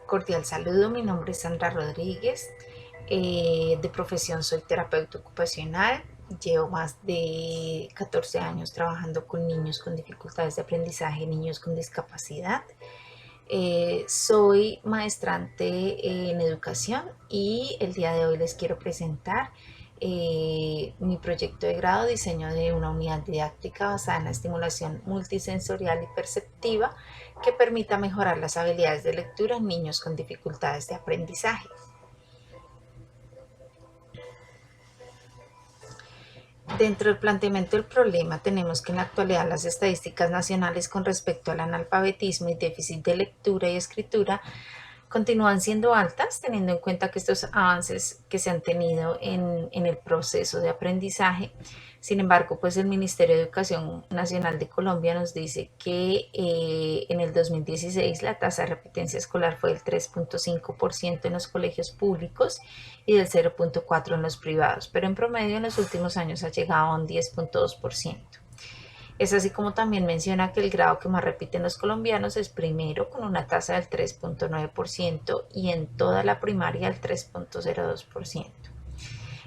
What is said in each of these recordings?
Cordial saludo, mi nombre es Sandra Rodríguez, de profesión soy terapeuta ocupacional, llevo más de 14 años trabajando con niños con dificultades de aprendizaje, niños con discapacidad. Soy maestrante en educación y el día de hoy les quiero presentar mi proyecto de grado, diseño de una unidad didáctica basada en la estimulación multisensorial y perceptiva que permita mejorar las habilidades de lectura en niños con dificultades de aprendizaje. Dentro del planteamiento del problema tenemos que en la actualidad las estadísticas nacionales con respecto al analfabetismo y déficit de lectura y escritura continúan siendo altas, teniendo en cuenta que estos avances que se han tenido en el proceso de aprendizaje. Sin embargo, pues el Ministerio de Educación Nacional de Colombia nos dice que en el 2016 la tasa de repitencia escolar fue del 3.5% en los colegios públicos y del 0.4% en los privados, pero en promedio en los últimos años ha llegado a un 10.2%. Es así como también menciona que el grado que más repiten los colombianos es primero con una tasa del 3.9% y en toda la primaria el 3.02%.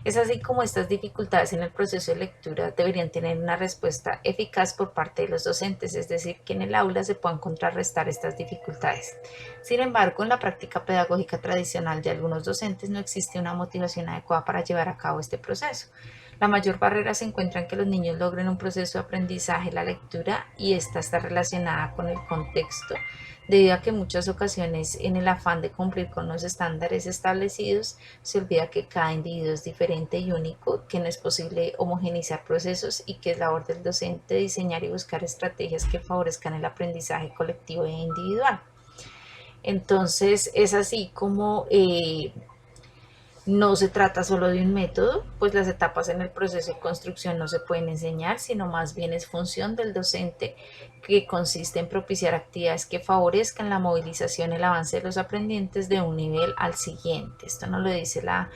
Es así como estas dificultades en el proceso de lectura deberían tener una respuesta eficaz por parte de los docentes, es decir, que en el aula se puedan contrarrestar estas dificultades. Sin embargo, en la práctica pedagógica tradicional de algunos docentes no existe una motivación adecuada para llevar a cabo este proceso. La mayor barrera se encuentra en que los niños logren un proceso de aprendizaje, la lectura, y esta está relacionada con el contexto, debido a que en muchas ocasiones en el afán de cumplir con los estándares establecidos se olvida que cada individuo es diferente y único, que no es posible homogeneizar procesos y que es labor del docente diseñar y buscar estrategias que favorezcan el aprendizaje colectivo e individual. Entonces es así como no se trata solo de un método, pues las etapas en el proceso de construcción no se pueden enseñar, sino más bien es función del docente, que consiste en propiciar actividades que favorezcan la movilización y el avance de los aprendientes de un nivel al siguiente. Esto nos lo dice la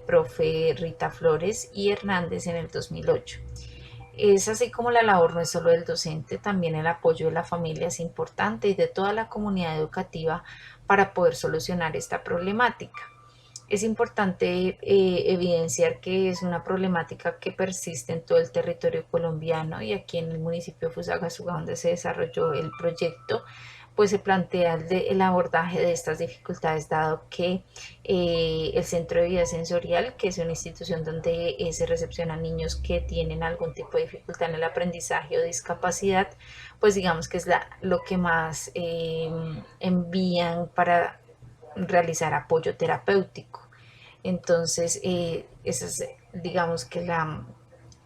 profe Rita Flores y Hernández en el 2008. Es así como la labor no es solo del docente, también el apoyo de la familia es importante y de toda la comunidad educativa para poder solucionar esta problemática. Es importante evidenciar que es una problemática que persiste en todo el territorio colombiano y aquí en el municipio de Fusagasugá, donde se desarrolló el proyecto, pues se plantea el abordaje de estas dificultades, dado que el Centro de Vida Sensorial, que es una institución donde se recepcionan niños que tienen algún tipo de dificultad en el aprendizaje o discapacidad, pues digamos que es lo que más envían para realizar apoyo terapéutico. Entonces, esa es, digamos que la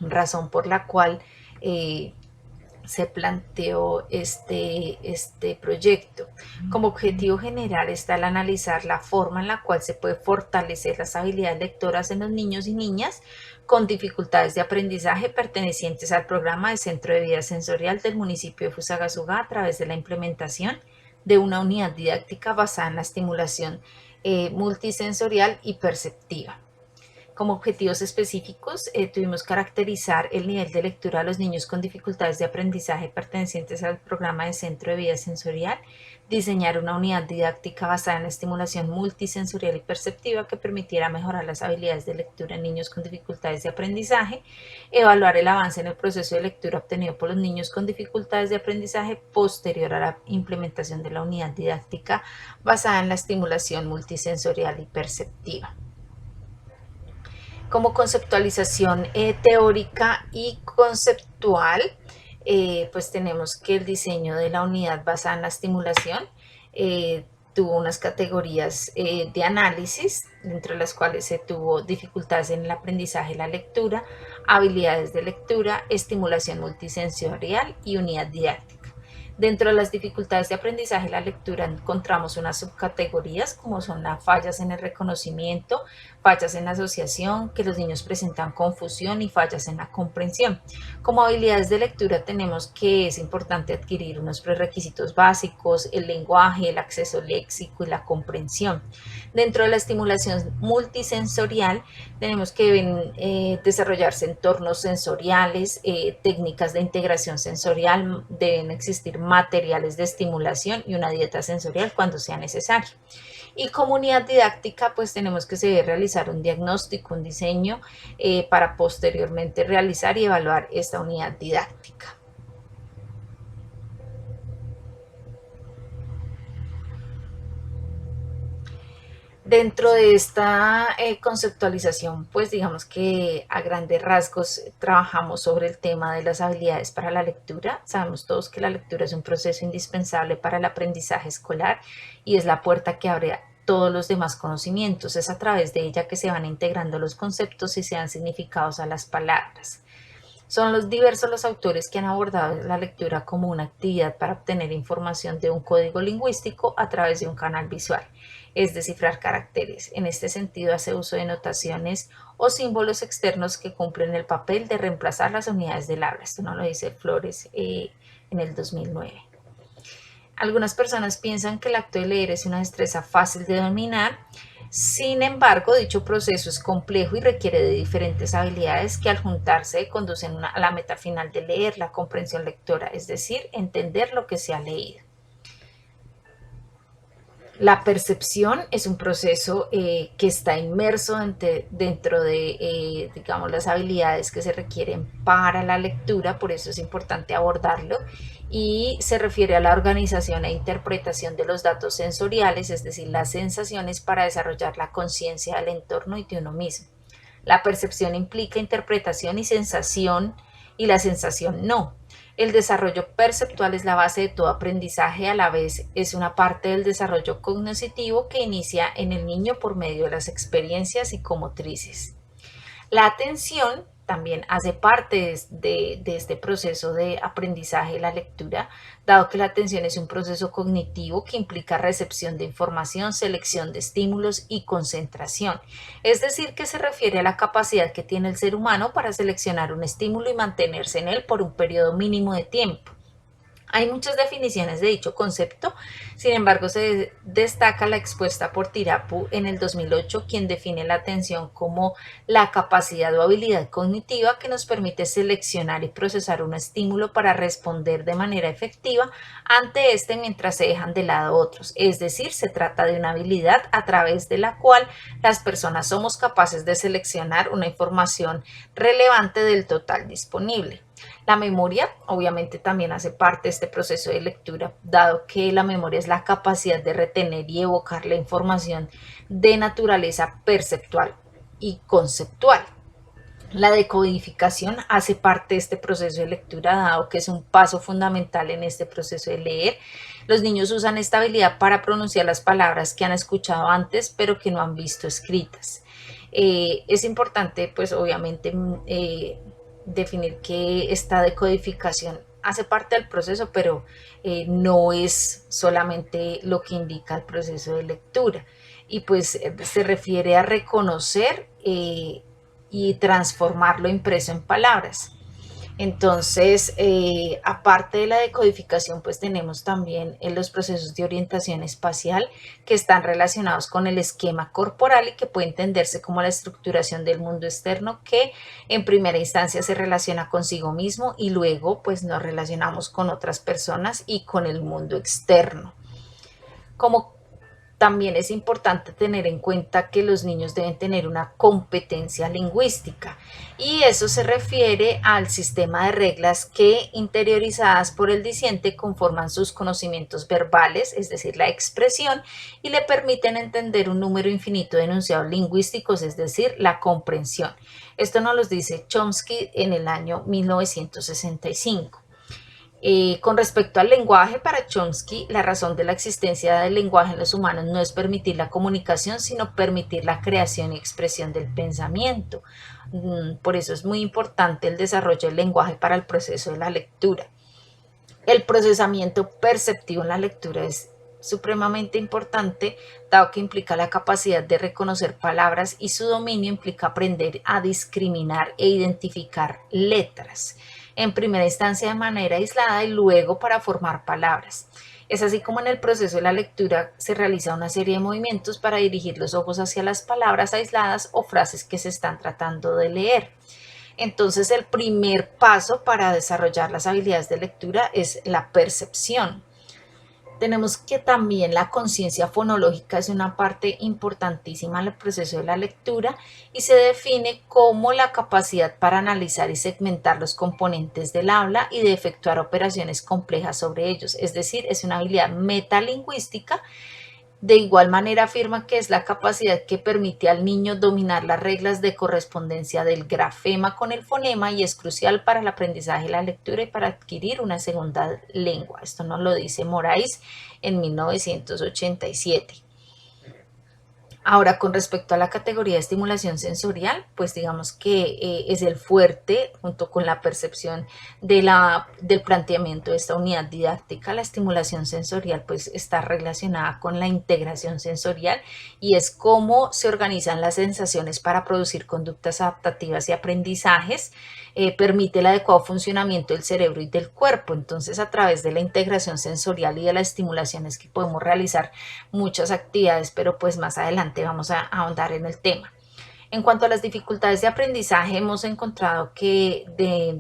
razón por la cual se planteó este proyecto. Como objetivo general está el analizar la forma en la cual se puede fortalecer las habilidades lectoras en los niños y niñas con dificultades de aprendizaje pertenecientes al programa de Centro de Vida Sensorial del municipio de Fusagasugá a través de la implementación de una unidad didáctica basada en la estimulación multisensorial y perceptiva. Como objetivos específicos, tuvimos que caracterizar el nivel de lectura de los niños con dificultades de aprendizaje pertenecientes al programa de Centro de Vida Sensorial, diseñar una unidad didáctica basada en la estimulación multisensorial y perceptiva que permitiera mejorar las habilidades de lectura en niños con dificultades de aprendizaje, evaluar el avance en el proceso de lectura obtenido por los niños con dificultades de aprendizaje posterior a la implementación de la unidad didáctica basada en la estimulación multisensorial y perceptiva. Como conceptualización teórica y conceptual, pues tenemos que el diseño de la unidad basada en la estimulación tuvo unas categorías de análisis, entre las cuales se tuvo dificultades en el aprendizaje y la lectura, habilidades de lectura, estimulación multisensorial y unidad didáctica. Dentro de las dificultades de aprendizaje y la lectura encontramos unas subcategorías como son las fallas en el reconocimiento, fallas en la asociación, que los niños presentan confusión y fallas en la comprensión. Como habilidades de lectura tenemos que es importante adquirir unos prerequisitos básicos, el lenguaje, el acceso léxico y la comprensión. Dentro de la estimulación multisensorial tenemos que deben desarrollarse entornos sensoriales, técnicas de integración sensorial, deben existir materiales de estimulación y una dieta sensorial cuando sea necesario. Y como unidad didáctica, pues tenemos que realizar un diagnóstico, un diseño para posteriormente realizar y evaluar esta unidad didáctica. Dentro de esta conceptualización, pues digamos que a grandes rasgos trabajamos sobre el tema de las habilidades para la lectura. Sabemos todos que la lectura es un proceso indispensable para el aprendizaje escolar y es la puerta que abre todos los demás conocimientos. Es a través de ella que se van integrando los conceptos y se dan significados a las palabras. Son diversos los autores que han abordado la lectura como una actividad para obtener información de un código lingüístico a través de un canal visual, es descifrar caracteres. En este sentido hace uso de notaciones o símbolos externos que cumplen el papel de reemplazar las unidades del habla. Esto no lo dice Flores en el 2009. Algunas personas piensan que el acto de leer es una destreza fácil de dominar. Sin embargo, dicho proceso es complejo y requiere de diferentes habilidades que al juntarse conducen a la meta final de leer, la comprensión lectora, es decir, entender lo que se ha leído. La percepción es un proceso que está inmerso dentro de, digamos, las habilidades que se requieren para la lectura, por eso es importante abordarlo, y se refiere a la organización e interpretación de los datos sensoriales, es decir, las sensaciones para desarrollar la conciencia del entorno y de uno mismo. La percepción implica interpretación y sensación, y la sensación no. El desarrollo perceptual es la base de todo aprendizaje, a la vez es una parte del desarrollo cognitivo que inicia en el niño por medio de las experiencias psicomotrices. La atención también hace parte de este proceso de aprendizaje de la lectura, dado que la atención es un proceso cognitivo que implica recepción de información, selección de estímulos y concentración. Es decir, que se refiere a la capacidad que tiene el ser humano para seleccionar un estímulo y mantenerse en él por un periodo mínimo de tiempo. Hay muchas definiciones de dicho concepto, sin embargo se destaca la expuesta por Tirapu en el 2008, quien define la atención como la capacidad o habilidad cognitiva que nos permite seleccionar y procesar un estímulo para responder de manera efectiva ante este mientras se dejan de lado otros. Es decir, se trata de una habilidad a través de la cual las personas somos capaces de seleccionar una información relevante del total disponible. La memoria obviamente también hace parte de este proceso de lectura, dado que la memoria es la capacidad de retener y evocar la información de naturaleza perceptual y conceptual. La decodificación hace parte de este proceso de lectura, dado que es un paso fundamental en este proceso de leer. Los niños usan esta habilidad para pronunciar las palabras que han escuchado antes, pero que no han visto escritas. Es importante, pues obviamente, definir que esta decodificación hace parte del proceso, pero no es solamente lo que indica el proceso de lectura. Y pues se refiere a reconocer y transformar lo impreso en palabras. Entonces, aparte de la decodificación, pues tenemos también los procesos de orientación espacial que están relacionados con el esquema corporal y que puede entenderse como la estructuración del mundo externo que en primera instancia se relaciona consigo mismo y luego pues nos relacionamos con otras personas y con el mundo externo. Como también es importante tener en cuenta que los niños deben tener una competencia lingüística y eso se refiere al sistema de reglas que, interiorizadas por el disciente, conforman sus conocimientos verbales, es decir, la expresión, y le permiten entender un número infinito de enunciados lingüísticos, es decir, la comprensión. Esto nos lo dice Chomsky en el año 1965. Con respecto al lenguaje, para Chomsky, la razón de la existencia del lenguaje en los humanos no es permitir la comunicación, sino permitir la creación y expresión del pensamiento. Por eso es muy importante el desarrollo del lenguaje para el proceso de la lectura. El procesamiento perceptivo en la lectura es supremamente importante, dado que implica la capacidad de reconocer palabras y su dominio implica aprender a discriminar e identificar letras, en primera instancia de manera aislada y luego para formar palabras. Es así como en el proceso de la lectura se realiza una serie de movimientos para dirigir los ojos hacia las palabras aisladas o frases que se están tratando de leer. Entonces, el primer paso para desarrollar las habilidades de lectura es la percepción. Tenemos que también la conciencia fonológica es una parte importantísima en el proceso de la lectura y se define como la capacidad para analizar y segmentar los componentes del habla y de efectuar operaciones complejas sobre ellos. Es decir, es una habilidad metalingüística. De igual manera afirma que es la capacidad que permite al niño dominar las reglas de correspondencia del grafema con el fonema y es crucial para el aprendizaje de la lectura y para adquirir una segunda lengua. Esto nos lo dice Moraes en 1987. Ahora, con respecto a la categoría de estimulación sensorial, pues digamos que es el fuerte, junto con la percepción del planteamiento de esta unidad didáctica. La estimulación sensorial pues está relacionada con la integración sensorial y es cómo se organizan las sensaciones para producir conductas adaptativas y aprendizajes. Permite el adecuado funcionamiento del cerebro y del cuerpo. Entonces, a través de la integración sensorial y de la estimulación es que podemos realizar muchas actividades, pero pues más adelante vamos a ahondar en el tema. En cuanto a las dificultades de aprendizaje, hemos encontrado que,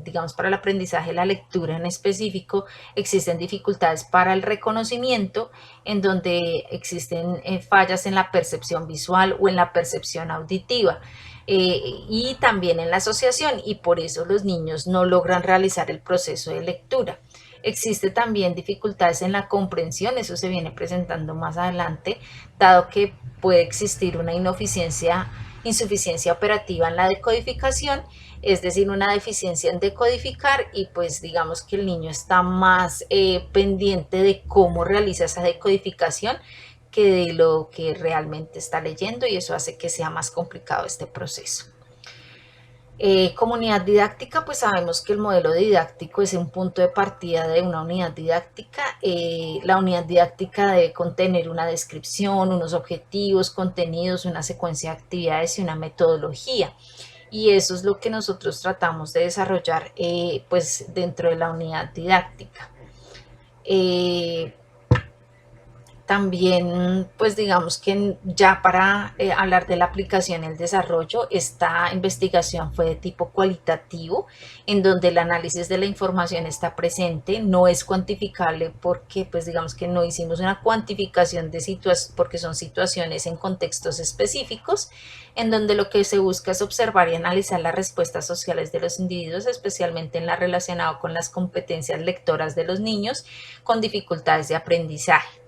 digamos, para el aprendizaje, la lectura en específico, existen dificultades para el reconocimiento, en donde existen fallas en la percepción visual o en la percepción auditiva. Y también en la asociación, y por eso los niños no logran realizar el proceso de lectura. Existe también dificultades en la comprensión, eso se viene presentando más adelante, dado que puede existir una insuficiencia operativa en la decodificación, es decir, una deficiencia en decodificar y pues digamos que el niño está más pendiente de cómo realiza esa decodificación que de lo que realmente está leyendo y eso hace que sea más complicado este proceso. Comunidad didáctica, pues sabemos que el modelo didáctico es un punto de partida de una unidad didáctica. La unidad didáctica debe contener una descripción, unos objetivos, contenidos, una secuencia de actividades y una metodología. Y eso es lo que nosotros tratamos de desarrollar pues dentro de la unidad didáctica. También, pues digamos que ya para hablar de la aplicación y el desarrollo, esta investigación fue de tipo cualitativo, en donde el análisis de la información está presente, no es cuantificable porque, pues digamos que no hicimos una cuantificación de situaciones, porque son situaciones en contextos específicos, en donde lo que se busca es observar y analizar las respuestas sociales de los individuos, especialmente en la relacionado con las competencias lectoras de los niños con dificultades de aprendizaje.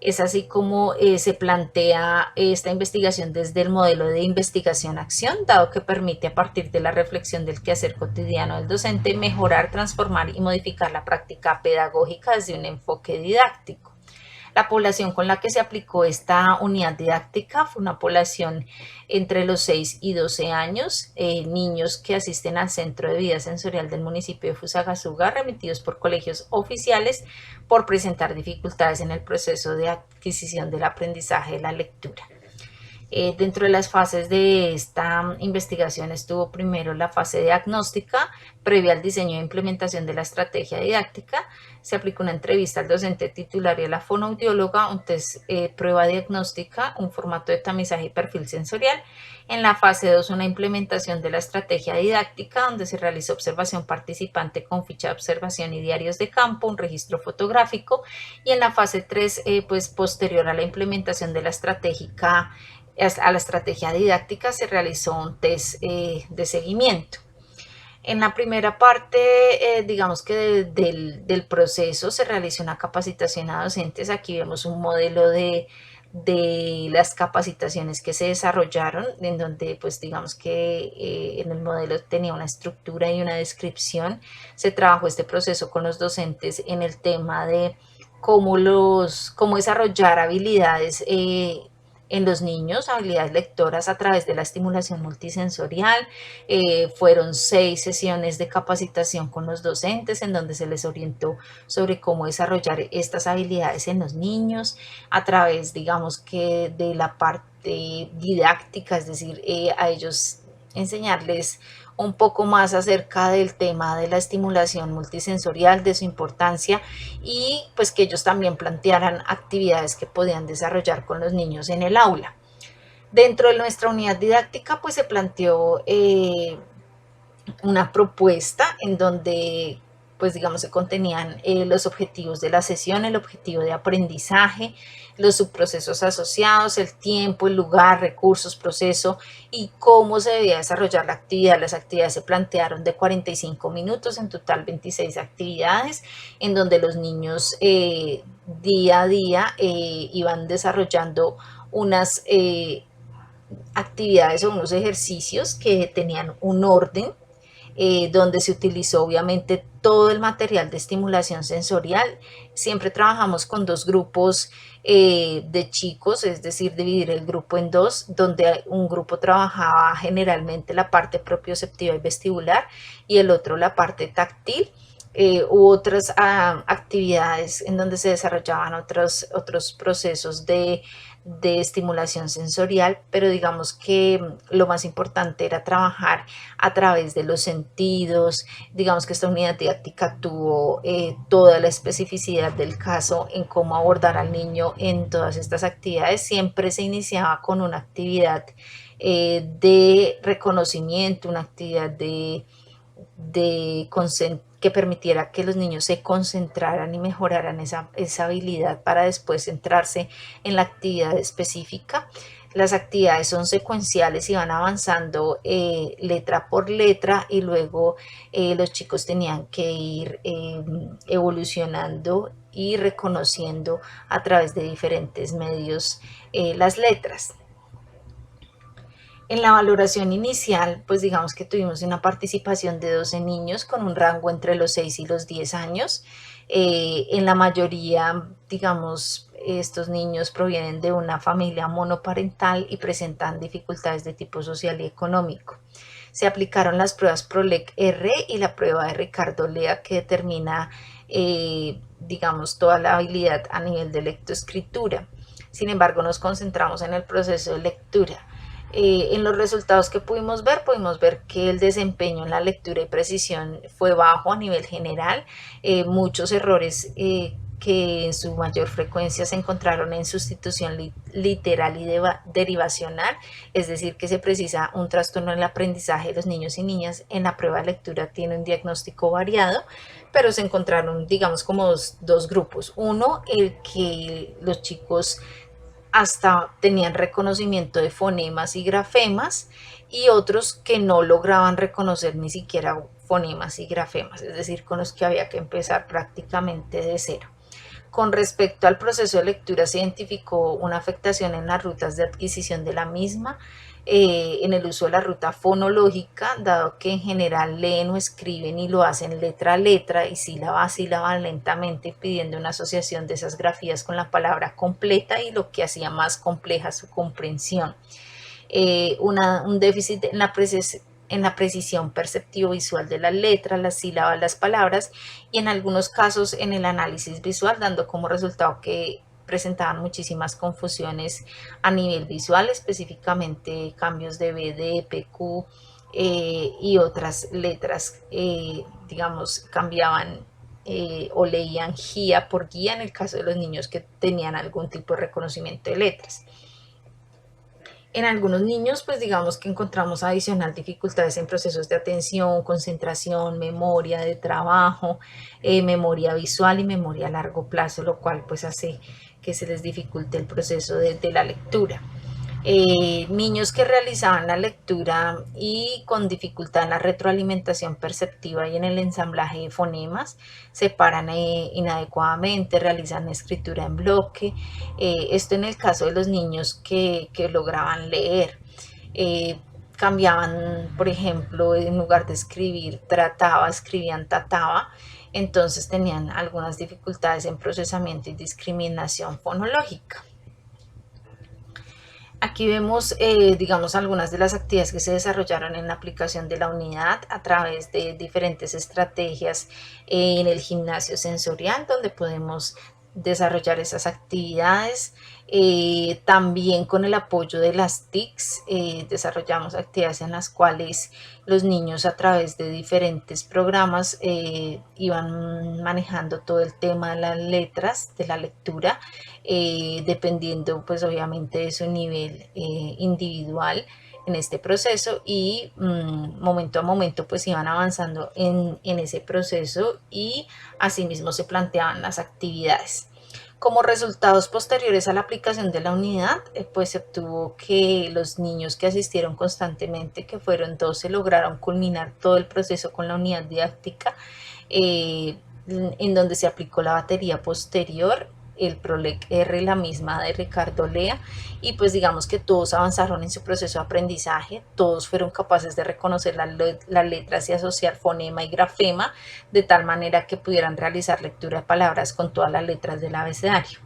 Es así como se plantea esta investigación desde el modelo de investigación-acción, dado que permite a partir de la reflexión del quehacer cotidiano del docente mejorar, transformar y modificar la práctica pedagógica desde un enfoque didáctico. La población con la que se aplicó esta unidad didáctica fue una población entre los 6 y 12 años, niños que asisten al Centro de Vida Sensorial del municipio de Fusagasugá, remitidos por colegios oficiales por presentar dificultades en el proceso de adquisición del aprendizaje de la lectura. Dentro de las fases de esta investigación estuvo primero la fase diagnóstica, previa al diseño e implementación de la estrategia didáctica. Se aplicó una entrevista al docente titular y a la fonoaudióloga, un test prueba diagnóstica, un formato de tamizaje y perfil sensorial. En la fase 2, una implementación de la estrategia didáctica, donde se realizó observación participante con ficha de observación y diarios de campo, un registro fotográfico. Y en la fase 3, pues posterior a la implementación de la estrategia didáctica se realizó un test de seguimiento. En la primera parte, digamos que del proceso se realizó una capacitación a docentes. Aquí vemos un modelo de las capacitaciones que se desarrollaron, en donde pues digamos que en el modelo tenía una estructura y una descripción. Se trabajó este proceso con los docentes en el tema de cómo desarrollar habilidades en los niños, habilidades lectoras a través de la estimulación multisensorial. Fueron 6 sesiones de capacitación con los docentes en donde se les orientó sobre cómo desarrollar estas habilidades en los niños a través, digamos que de la parte didáctica, es decir, a ellos enseñarles un poco más acerca del tema de la estimulación multisensorial, de su importancia y pues que ellos también plantearan actividades que podían desarrollar con los niños en el aula. Dentro de nuestra unidad didáctica pues se planteó una propuesta en donde pues digamos se contenían los objetivos de la sesión, el objetivo de aprendizaje, los subprocesos asociados, el tiempo, el lugar, recursos, proceso y cómo se debía desarrollar la actividad. Las actividades se plantearon de 45 minutos, en total 26 actividades, en donde los niños día a día iban desarrollando unas actividades o unos ejercicios que tenían un orden, donde se utilizó obviamente todo el material de estimulación sensorial. Siempre trabajamos con dos grupos de chicos, es decir, dividir el grupo en dos, donde un grupo trabajaba generalmente la parte propioceptiva y vestibular y el otro la parte táctil. U otras actividades en donde se desarrollaban otros procesos de estimulación sensorial, pero digamos que lo más importante era trabajar a través de los sentidos. Digamos que esta unidad didáctica tuvo toda la especificidad del caso en cómo abordar al niño en todas estas actividades. Siempre se iniciaba con una actividad de reconocimiento, una actividad de que permitiera que los niños se concentraran y mejoraran esa habilidad para después centrarse en la actividad específica. Las actividades son secuenciales y van avanzando letra por letra y luego los chicos tenían que ir evolucionando y reconociendo a través de diferentes medios las letras. En la valoración inicial, pues digamos que tuvimos una participación de 12 niños con un rango entre los 6 y los 10 años. En la mayoría, digamos, estos niños provienen de una familia monoparental y presentan dificultades de tipo social y económico. Se aplicaron las pruebas PROLEC-R y la prueba de Ricardo-Lea, que determina, digamos, toda la habilidad a nivel de lectoescritura. Sin embargo, nos concentramos en el proceso de lectura. En los resultados que pudimos ver que el desempeño en la lectura y precisión fue bajo a nivel general. Muchos errores que en su mayor frecuencia se encontraron en sustitución literal y derivacional, es decir, que se precisa un trastorno en el aprendizaje de los niños y niñas. En la prueba de lectura tiene un diagnóstico variado, pero se encontraron, digamos, como dos grupos. Uno, el que los chicos hasta tenían reconocimiento de fonemas y grafemas, y otros que no lograban reconocer ni siquiera fonemas y grafemas, es decir, con los que había que empezar prácticamente de cero. Con respecto al proceso de lectura, se identificó una afectación en las rutas de adquisición de la misma, en el uso de la ruta fonológica, dado que en general leen o escriben y lo hacen letra a letra y sílaba a sílaba lentamente, pidiendo una asociación de esas grafías con la palabra completa, y lo que hacía más compleja su comprensión. Un déficit en la precisión perceptivo-visual de las letras, las sílabas, las palabras, y en algunos casos en el análisis visual, dando como resultado que presentaban muchísimas confusiones a nivel visual, específicamente cambios de B, D, P, Q y otras letras, digamos, cambiaban o leían guía por guía en el caso de los niños que tenían algún tipo de reconocimiento de letras. En algunos niños, pues digamos que encontramos adicional dificultades en procesos de atención, concentración, memoria de trabajo, memoria visual y memoria a largo plazo, lo cual pues hace que se les dificulte el proceso de la lectura. Niños que realizaban la lectura y con dificultad en la retroalimentación perceptiva y en el ensamblaje de fonemas, se paran inadecuadamente, realizan escritura en bloque. Esto en el caso de los niños que lograban leer. Cambiaban, por ejemplo, en lugar de escribir trataba, escribían tataba. Entonces tenían algunas dificultades en procesamiento y discriminación fonológica. Aquí vemos, digamos, algunas de las actividades que se desarrollaron en la aplicación de la unidad a través de diferentes estrategias en el gimnasio sensorial, donde podemos desarrollar esas actividades. También con el apoyo de las TICs desarrollamos actividades en las cuales los niños a través de diferentes programas iban manejando todo el tema de las letras, de la lectura, dependiendo pues obviamente de su nivel individual. en este proceso y momento a momento pues iban avanzando en ese proceso y asimismo se planteaban las actividades. Como resultados posteriores a la aplicación de la unidad, pues se obtuvo que los niños que asistieron constantemente, que fueron 12, lograron culminar todo el proceso con la unidad didáctica, en donde se aplicó la batería posterior, el PROLEC R, la misma de Ricardo Lea, y pues digamos que todos avanzaron en su proceso de aprendizaje, todos fueron capaces de reconocer las letras y asociar fonema y grafema, de tal manera que pudieran realizar lectura de palabras con todas las letras del abecedario.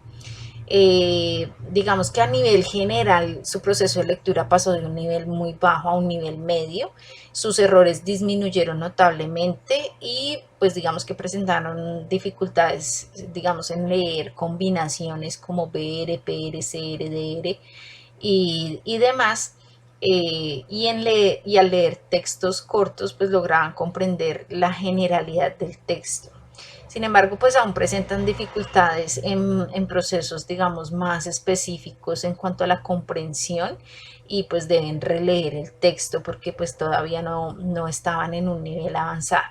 Digamos que a nivel general su proceso de lectura pasó de un nivel muy bajo a un nivel medio, sus errores disminuyeron notablemente y pues digamos que presentaron dificultades, digamos, en leer combinaciones como BR, PR, CR, DR y demás. Y al leer textos cortos pues lograban comprender la generalidad del texto. Sin embargo, pues aún presentan dificultades en procesos, digamos, más específicos en cuanto a la comprensión y pues deben releer el texto porque pues todavía no estaban en un nivel avanzado.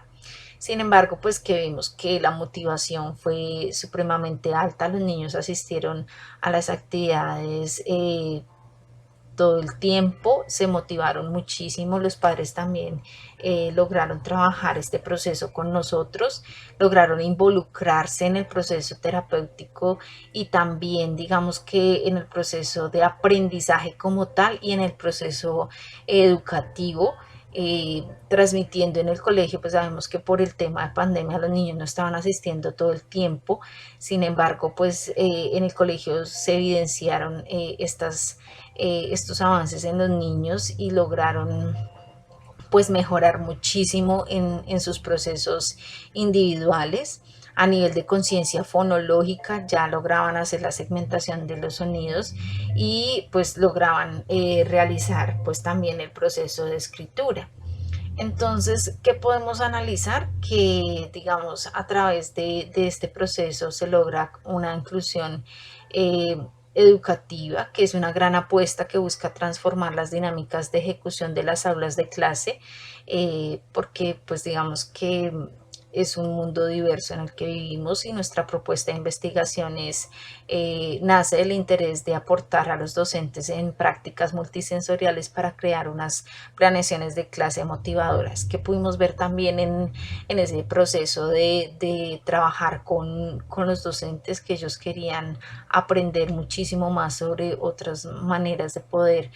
Sin embargo, pues que vimos que la motivación fue supremamente alta, los niños asistieron a las actividades todo el tiempo, se motivaron muchísimo, los padres también lograron trabajar este proceso con nosotros, lograron involucrarse en el proceso terapéutico y también digamos que en el proceso de aprendizaje como tal y en el proceso educativo. Transmitiendo en el colegio, pues sabemos que por el tema de pandemia los niños no estaban asistiendo todo el tiempo, sin embargo, pues en el colegio se evidenciaron estos avances en los niños y lograron pues mejorar muchísimo en sus procesos individuales. A nivel de conciencia fonológica ya lograban hacer la segmentación de los sonidos y pues lograban realizar pues también el proceso de escritura. Entonces, ¿qué podemos analizar? Que, digamos, a través de este proceso se logra una inclusión eh, educativa, que es una gran apuesta que busca transformar las dinámicas de ejecución de las aulas de clase, porque, pues, digamos que es un mundo diverso en el que vivimos y nuestra propuesta de investigación nace del interés de aportar a los docentes en prácticas multisensoriales para crear unas planeaciones de clase motivadoras, que pudimos ver también en ese proceso de trabajar con los docentes, que ellos querían aprender muchísimo más sobre otras maneras de poder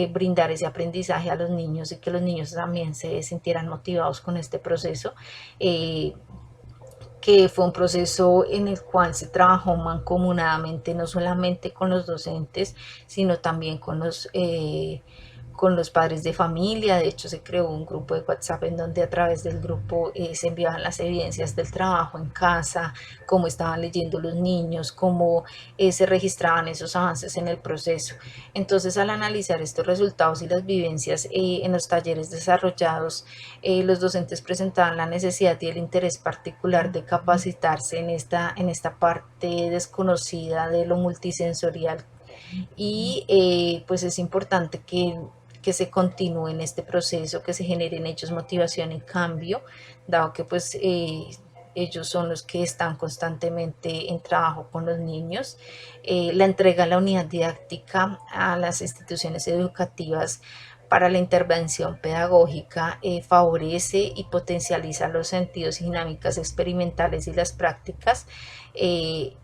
brindar ese aprendizaje a los niños y que los niños también se sintieran motivados con este proceso. Que fue un proceso en el cual se trabajó mancomunadamente, no solamente con los docentes, sino también con los padres de familia. De hecho, se creó un grupo de WhatsApp en donde a través del grupo se enviaban las evidencias del trabajo en casa, cómo estaban leyendo los niños, cómo se registraban esos avances en el proceso. Entonces, al analizar estos resultados y las vivencias en los talleres desarrollados, los docentes presentaban la necesidad y el interés particular de capacitarse en esta parte desconocida de lo multisensorial y pues es importante que se continúe en este proceso, que se generen hechos, motivación y cambio, dado que pues ellos son los que están constantemente en trabajo con los niños. La entrega de la unidad didáctica a las instituciones educativas para la intervención pedagógica favorece y potencializa los sentidos y dinámicas experimentales y las prácticas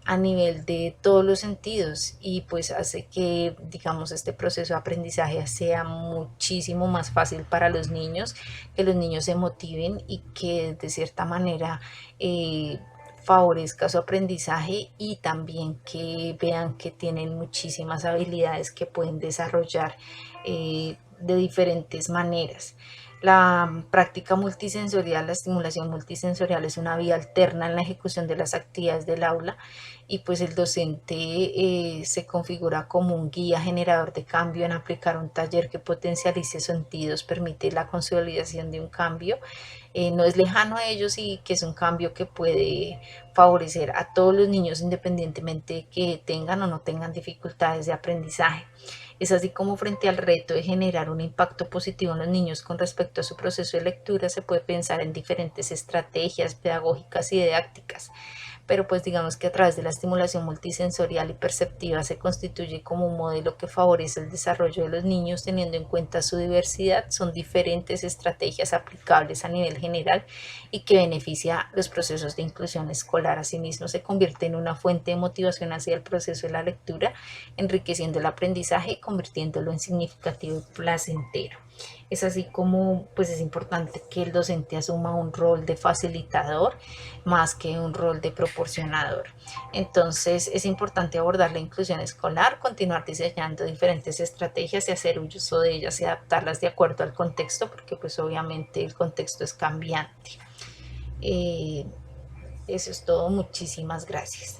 a nivel de todos los sentidos y pues hace que digamos este proceso de aprendizaje sea muchísimo más fácil para los niños, que los niños se motiven y que de cierta manera favorezca su aprendizaje y también que vean que tienen muchísimas habilidades que pueden desarrollar de diferentes maneras. La práctica multisensorial, la estimulación multisensorial es una vía alterna en la ejecución de las actividades del aula y pues el docente se configura como un guía generador de cambio en aplicar un taller que potencialice sentidos, permite la consolidación de un cambio, no es lejano a ellos y que es un cambio que puede favorecer a todos los niños independientemente que tengan o no tengan dificultades de aprendizaje. Es así como frente al reto de generar un impacto positivo en los niños con respecto a su proceso de lectura se puede pensar en diferentes estrategias pedagógicas y didácticas, pero pues digamos que a través de la estimulación multisensorial y perceptiva se constituye como un modelo que favorece el desarrollo de los niños teniendo en cuenta su diversidad. Son diferentes estrategias aplicables a nivel general y que beneficia los procesos de inclusión escolar. Asimismo, se convierte en una fuente de motivación hacia el proceso de la lectura, enriqueciendo el aprendizaje y convirtiéndolo en significativo y placentero. Es así como pues es importante que el docente asuma un rol de facilitador más que un rol de proporcionador. Entonces es importante abordar la inclusión escolar, continuar diseñando diferentes estrategias y hacer uso de ellas y adaptarlas de acuerdo al contexto, porque pues obviamente el contexto es cambiante. Eh, Eso es todo, muchísimas gracias.